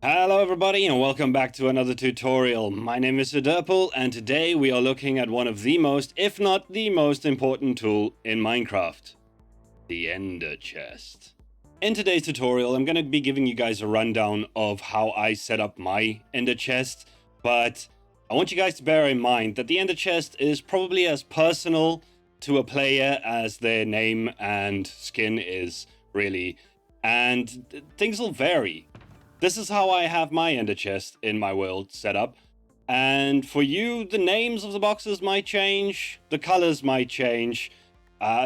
Hello everybody and welcome back to another tutorial. My name is Derpol and today we are looking at one of the most, if not the most important tool in Minecraft. The Ender Chest. In today's tutorial I'm going to be giving you guys a rundown of how I set up my Ender Chest, but I want you guys to bear in mind that the Ender Chest is probably as personal to a player as their name and skin is, really, and things will vary. This is how I have my Ender Chest in my world set up. And for you, the names of the boxes might change, the colors might change.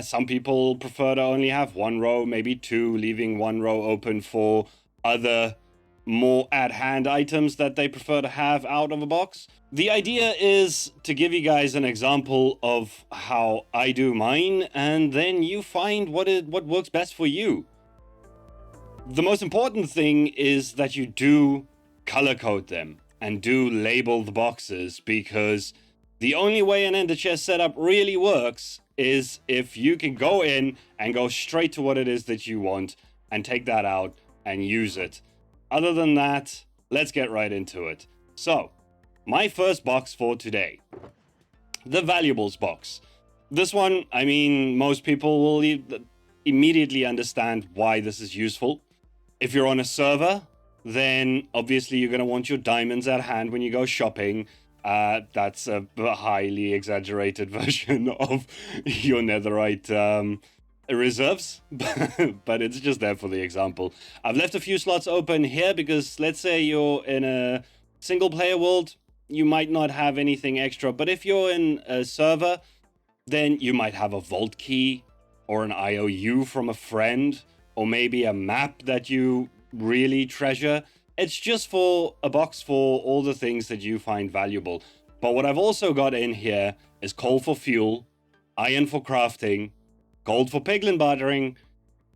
Some people prefer to only have one row, maybe two, leaving one row open for other more at-hand items that they prefer to have out of a box. The idea is to give you guys an example of how I do mine, and then you find what works best for you. The most important thing is that you do color code them and do label the boxes, because the only way an Ender Chest setup really works is if you can go in and go straight to what it is that you want and take that out and use it. Other than that, let's get right into it. So, my first box for today, the valuables box. This one, I mean, most people will immediately understand why this is useful. If you're on a server, then obviously you're going to want your diamonds at hand when you go shopping. That's a highly exaggerated version of your netherite reserves, but it's just there for the example. I've left a few slots open here because let's say you're in a single player world, you might not have anything extra, but if you're in a server, then you might have a vault key or an IOU from a friend, or maybe a map that you really treasure. It's just for a box for all the things that you find valuable. But what I've also got in here is coal for fuel, iron for crafting, gold for piglin bartering,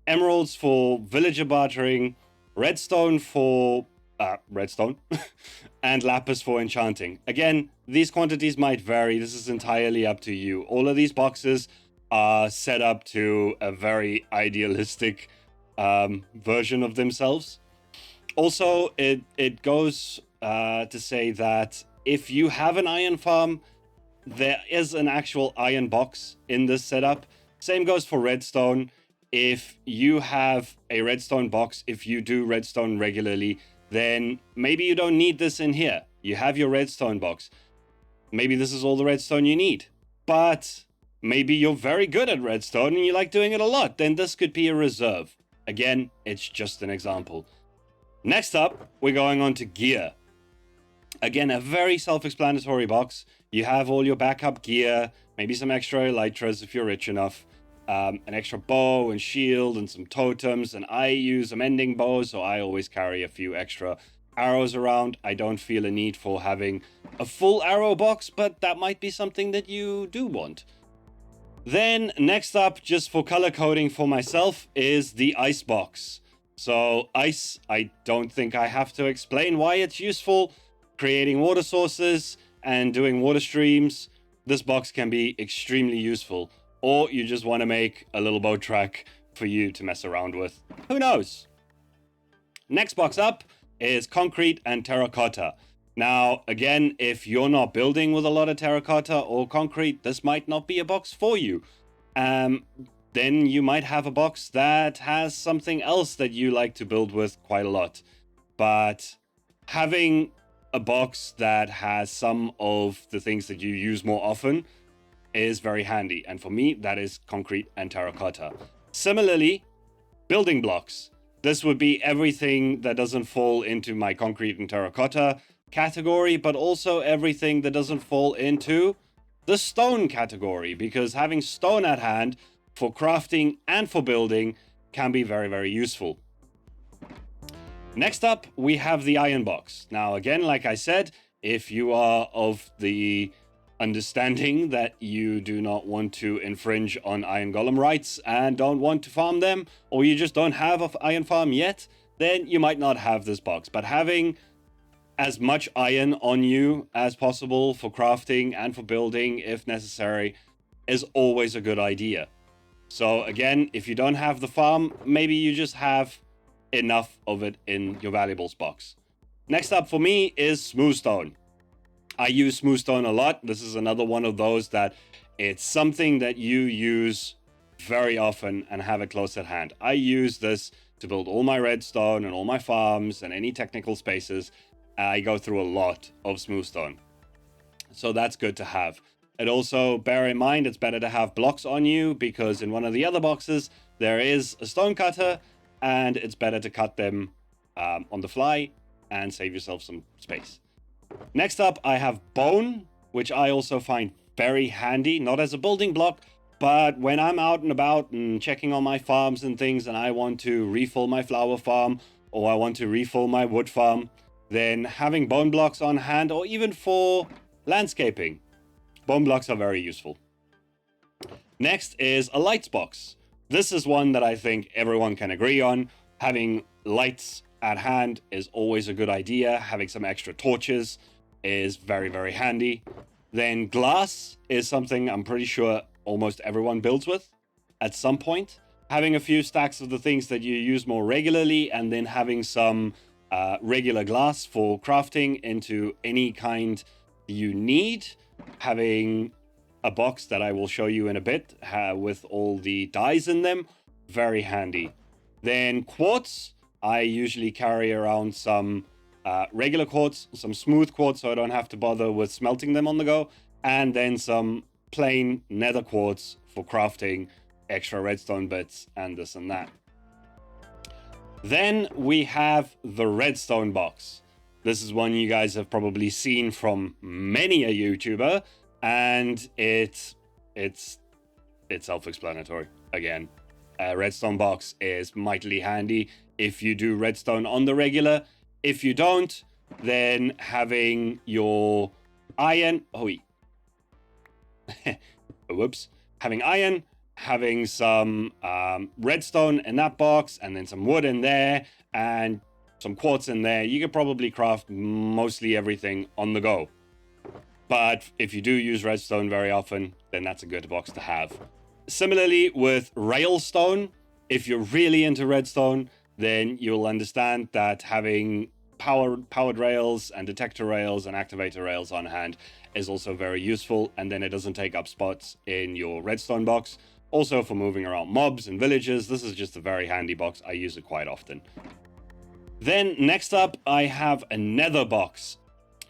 emeralds for villager bartering, redstone for redstone, and lapis for enchanting. Again, these quantities might vary. This is entirely up to you. All of these boxes are set up to a very idealistic version of themselves. Also, it goes to say that if you have an iron farm, there is an actual iron box in this setup. Same goes for redstone. If you have a redstone box, if you do redstone regularly, then maybe you don't need this in here. You have your redstone box. Maybe this is all the redstone you need. But maybe you're very good at redstone and you like doing it a lot. Then this could be a reserve. Again, it's just an example. Next up, we're going on to gear. Again, a very self-explanatory box. You have all your backup gear, maybe some extra elytras if you're rich enough, an extra bow and shield and some totems, and I use a mending bow, so I always carry a few extra arrows around. I don't feel a need for having a full arrow box, but that might be something that you do want. Then next up, just for color coding for myself, is the ice box. So ice, I don't think I have to explain why it's useful. Creating water sources and doing water streams, this box can be extremely useful. Or you just want to make a little boat track for you to mess around with. Who knows? Next box up is concrete and terracotta. Now, again, if you're not building with a lot of terracotta or concrete, this might not be a box for you. Then you might have a box that has something else that you like to build with quite a lot. But having a box that has some of the things that you use more often is very handy. And for me, that is concrete and terracotta. Similarly, building blocks. This would be everything that doesn't fall into my concrete and terracotta category, but also everything that doesn't fall into the stone category, because having stone at hand for crafting and for building can be very, very useful. Next up, we have the iron box. Now, again, like I said, if you are of the understanding that you do not want to infringe on iron golem rights and don't want to farm them, or you just don't have an iron farm yet, then you might not have this box. But having as much iron on you as possible for crafting and for building, if necessary, is always a good idea. So again, if you don't have the farm, maybe you just have enough of it in your valuables box. Next up for me is smoothstone. I use smoothstone a lot. This is another one of those that it's something that you use very often and have it close at hand. I use this to build all my redstone and all my farms and any technical spaces. I go through a lot of smoothstone. So that's good to have. And also bear in mind, it's better to have blocks on you because in one of the other boxes, there is a stone cutter and it's better to cut them on the fly and save yourself some space. Next up, I have bone, which I also find very handy, not as a building block, but when I'm out and about and checking on my farms and things and I want to refill my flower farm or I want to refill my wood farm, then having bone blocks on hand, or even for landscaping, bone blocks are very useful. Next is a lights box. This is one that I think everyone can agree on. Having lights at hand is always a good idea. Having some extra torches is very, very handy. Then glass is something I'm pretty sure almost everyone builds with at some point. Having a few stacks of the things that you use more regularly and then having some regular glass for crafting into any kind you need. Having a box that I will show you in a bit with all the dyes in them, very handy. Then quartz, I usually carry around some regular quartz, some smooth quartz so I don't have to bother with smelting them on the go, and then some plain nether quartz for crafting extra redstone bits and this and that. Then we have the redstone box. This is one you guys have probably seen from many a YouTuber, and it's self-explanatory. Again, a redstone box is mightily handy if you do redstone on the regular. If you don't, then having your iron... Whoops. Having iron, having some redstone in that box, and then some wood in there, and some quartz in there. You could probably craft mostly everything on the go. But if you do use redstone very often, then that's a good box to have. Similarly with railstone, if you're really into redstone, then you'll understand that having powered rails and detector rails and activator rails on hand is also very useful, and then it doesn't take up spots in your redstone box. Also for moving around mobs and villages, this is just a very handy box. I use it quite often. Then next up, I have a nether box.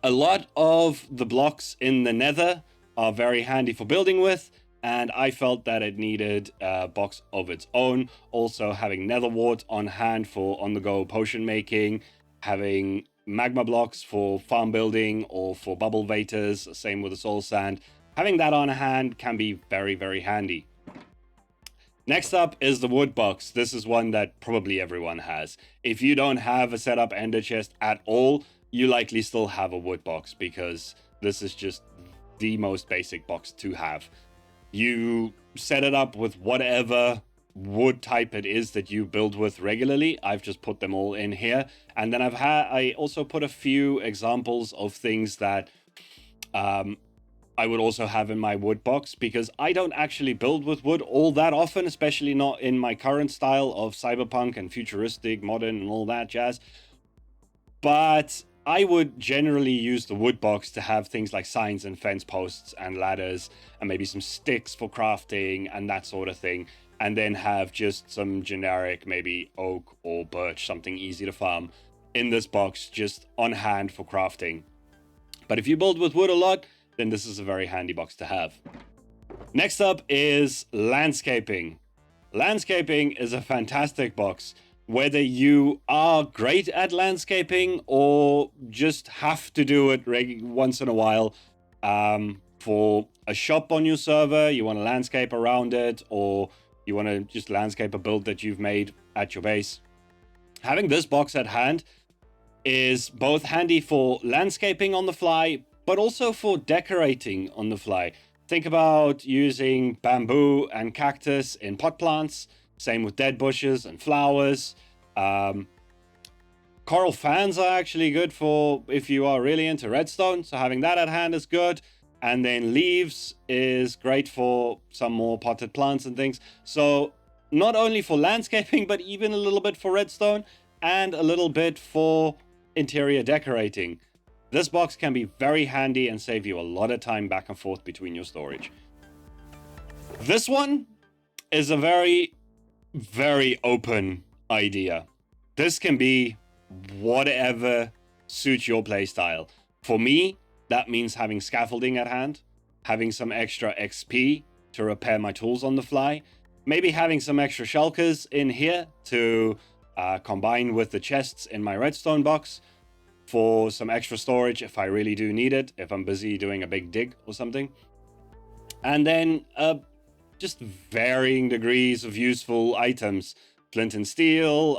A lot of the blocks in the nether are very handy for building with, and I felt that it needed a box of its own. Also having Netherwart on hand for on-the-go potion making, having magma blocks for farm building or for bubble vators, same with the soul sand. Having that on hand can be very, very handy. Next up is the wood box. This is one that probably everyone has. If you don't have a setup ender chest at all, you likely still have a wood box because this is just the most basic box to have. You set it up with whatever wood type it is that you build with regularly. I've just put them all in here. And then I also put a few examples of things that I would also have in my wood box, because I don't actually build with wood all that often, especially not in my current style of cyberpunk and futuristic, modern and all that jazz. But I would generally use the wood box to have things like signs and fence posts and ladders and maybe some sticks for crafting and that sort of thing. And then have just some generic, maybe oak or birch, something easy to farm in this box just on hand for crafting. But if you build with wood a lot, then this is a very handy box to have. Next up is landscaping. Landscaping is a fantastic box. Whether you are great at landscaping or just have to do it once in a while, for a shop on your server, you want to landscape around it, or you want to just landscape a build that you've made at your base. Having this box at hand is both handy for landscaping on the fly, but also for decorating on the fly. Think about using bamboo and cactus in pot plants. Same with dead bushes and flowers. Coral fans are actually good for if you are really into redstone. So having that at hand is good. And then leaves is great for some more potted plants and things. So not only for landscaping, but even a little bit for redstone and a little bit for interior decorating, this box can be very handy and save you a lot of time back and forth between your storage. This one is a very, very open idea. This can be whatever suits your playstyle. For me, that means having scaffolding at hand, having some extra XP to repair my tools on the fly, maybe having some extra shulkers in here to combine with the chests in my redstone box for some extra storage if I really do need it, if I'm busy doing a big dig or something. And then just varying degrees of useful items. Flint and steel,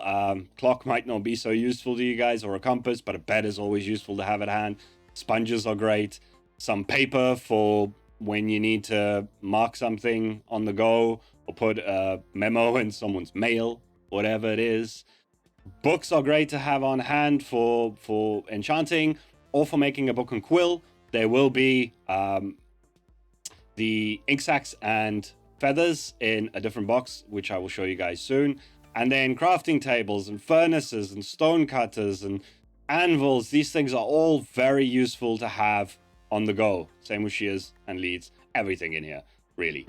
clock might not be so useful to you guys, or a compass, but a bed is always useful to have at hand. Sponges are great. Some paper for when you need to mark something on the go, or put a memo in someone's mail, whatever it is. Books are great to have on hand for enchanting, or for making a book and quill. There will be the ink sacs and feathers in a different box, which I will show you guys soon. And then crafting tables and furnaces and stone cutters and anvils. These things are all very useful to have on the go. Same with shears and leads, everything in here, really.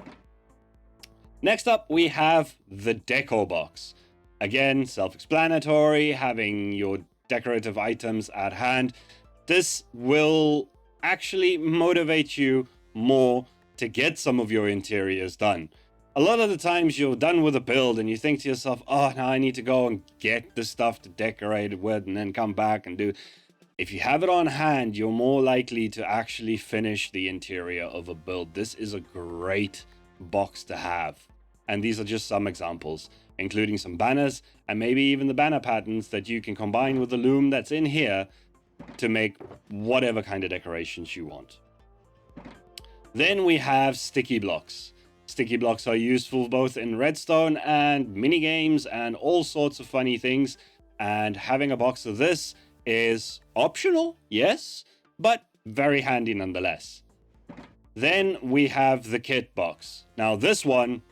Next up, we have the Deco Box. Again, self-explanatory, having your decorative items at hand. This will actually motivate you more to get some of your interiors done. A lot of the times you're done with a build and you think to yourself, oh, now I need to go and get the stuff to decorate it with and then come back and do. If you have it on hand, you're more likely to actually finish the interior of a build. This is a great box to have. And these are just some examples, including some banners and maybe even the banner patterns that you can combine with the loom that's in here to make whatever kind of decorations you want. Then we have sticky blocks. Sticky blocks are useful both in redstone and mini games and all sorts of funny things. And having a box of this is optional, yes, but very handy nonetheless. Then we have the kit box. Now this one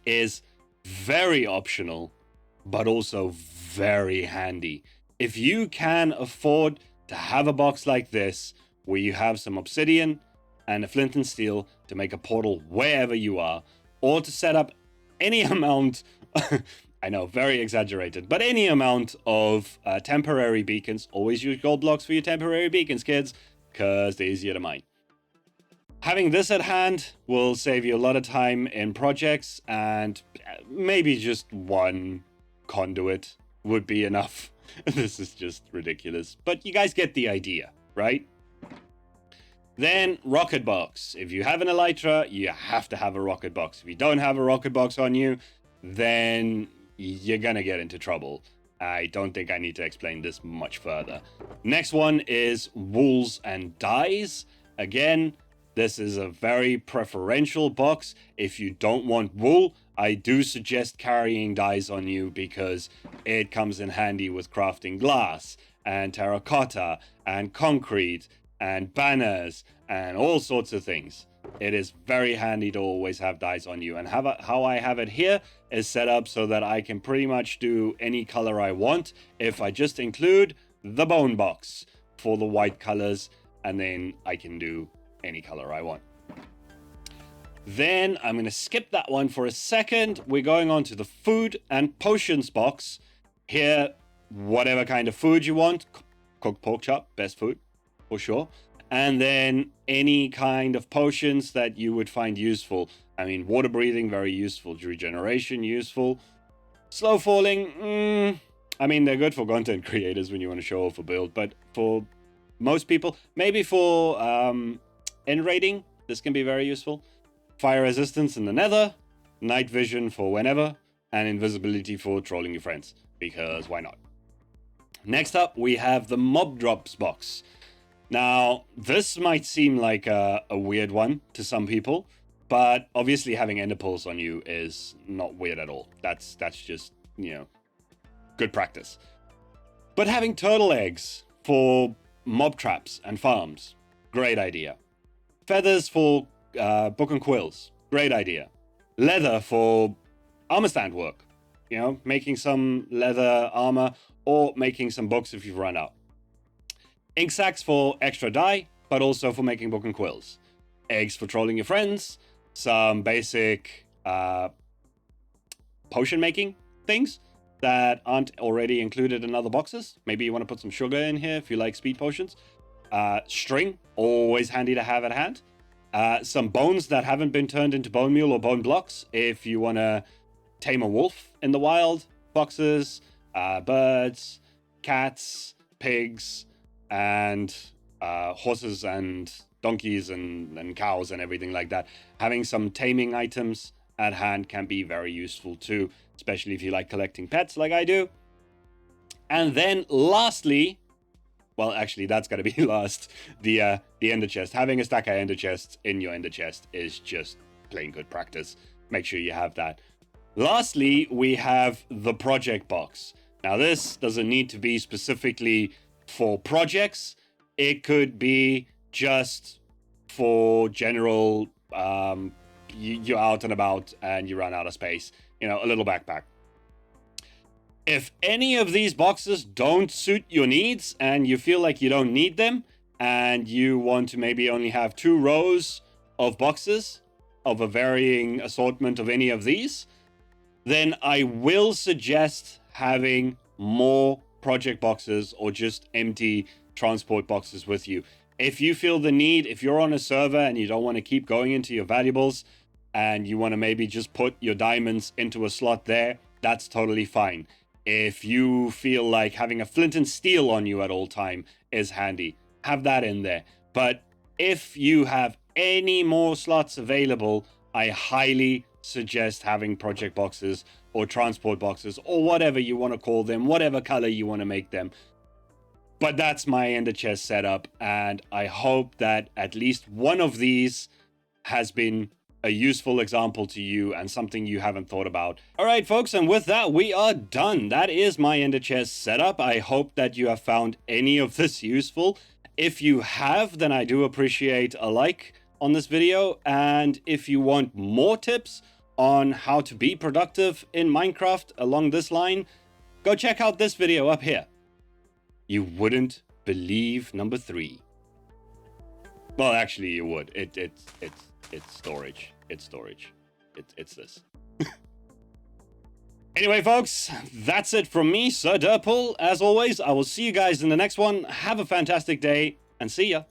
is very optional, but also very handy. If you can afford to have a box like this, where you have some obsidian and a flint and steel to make a portal wherever you are, or to set up any amount, I know, very exaggerated, but any amount of temporary beacons. Always use gold blocks for your temporary beacons, kids, because they're easier to mine. Having this at hand will save you a lot of time in projects, and maybe just one conduit would be enough. This is just ridiculous, but you guys get the idea, right? Then rocket box. If you have an elytra, you have to have a rocket box. If you don't have a rocket box on you, then you're gonna get into trouble. I don't think I need to explain this much further. Next one is wools and dyes. Again, this is a very preferential box. If you don't want wool, I do suggest carrying dyes on you because it comes in handy with crafting glass and terracotta and concrete and banners and all sorts of things. It is very handy to always have dyes on you. And how I have it here is set up so that I can pretty much do any color I want if I just include the bone box for the white colors, and then I can do any color I want. Then I'm going to skip that one for a second. We're going on to the food and potions box. Here, whatever kind of food you want. Cooked pork chop, best food, for sure. And then any kind of potions that you would find useful. I mean, water breathing, very useful. Regeneration, useful. Slow falling, I mean, they're good for content creators when you want to show off a build. But for most people, maybe for end raiding, this can be very useful. Fire resistance in the nether. Night vision for whenever. And invisibility for trolling your friends. Because why not? Next up, we have the mob drops box. Now, this might seem like a weird one to some people, but obviously having ender pearls on you is not weird at all. That's just, you know, good practice. But having turtle eggs for mob traps and farms, great idea. Feathers for book and quills, great idea. Leather for armor stand work, you know, making some leather armor or making some books if you've run out. ink sacs for extra dye, but also for making book and quills. Eggs for trolling your friends. Some basic potion making things that aren't already included in other boxes. Maybe you want to put some sugar in here if you like speed potions. String, always handy to have at hand. Some bones that haven't been turned into bone meal or bone blocks if you want to tame a wolf in the wild. Foxes, birds, cats, pigs, and horses and donkeys and cows and everything like that. Having some taming items at hand can be very useful too, especially if you like collecting pets like I do. And then lastly, well, actually, that's got to be last. The ender chest. Having a stack of ender chests in your ender chest is just plain good practice. Make sure you have that. Lastly, we have the project box. Now, this doesn't need to be specifically for projects. It could be just for general, you're out and about and you run out of space. You know, a little backpack. If any of these boxes don't suit your needs and you feel like you don't need them and you want to maybe only have 2 rows of boxes of a varying assortment of any of these, then I will suggest having more project boxes or just empty transport boxes with you. If you feel the need, if you're on a server and you don't want to keep going into your valuables and you want to maybe just put your diamonds into a slot there, that's totally fine. If you feel like having a flint and steel on you at all time is handy, have that in there. But if you have any more slots available, I highly suggest having project boxes or transport boxes or whatever you want to call them, whatever color you want to make them. But that's my ender chest setup, and I hope that at least one of these has been a useful example to you and something you haven't thought about. All right, folks, and with that, we are done. That is my ender chest setup. I hope that you have found any of this useful. If you have, then I do appreciate a like on this video. And if you want more tips on how to be productive in Minecraft along this line, go check out this video up here. You wouldn't believe number 3. Well, actually, you would. It's storage. It's storage. It's this. Anyway, folks, that's it from me, Sir Derpol. As always, I will see you guys in the next one. Have a fantastic day, and see ya.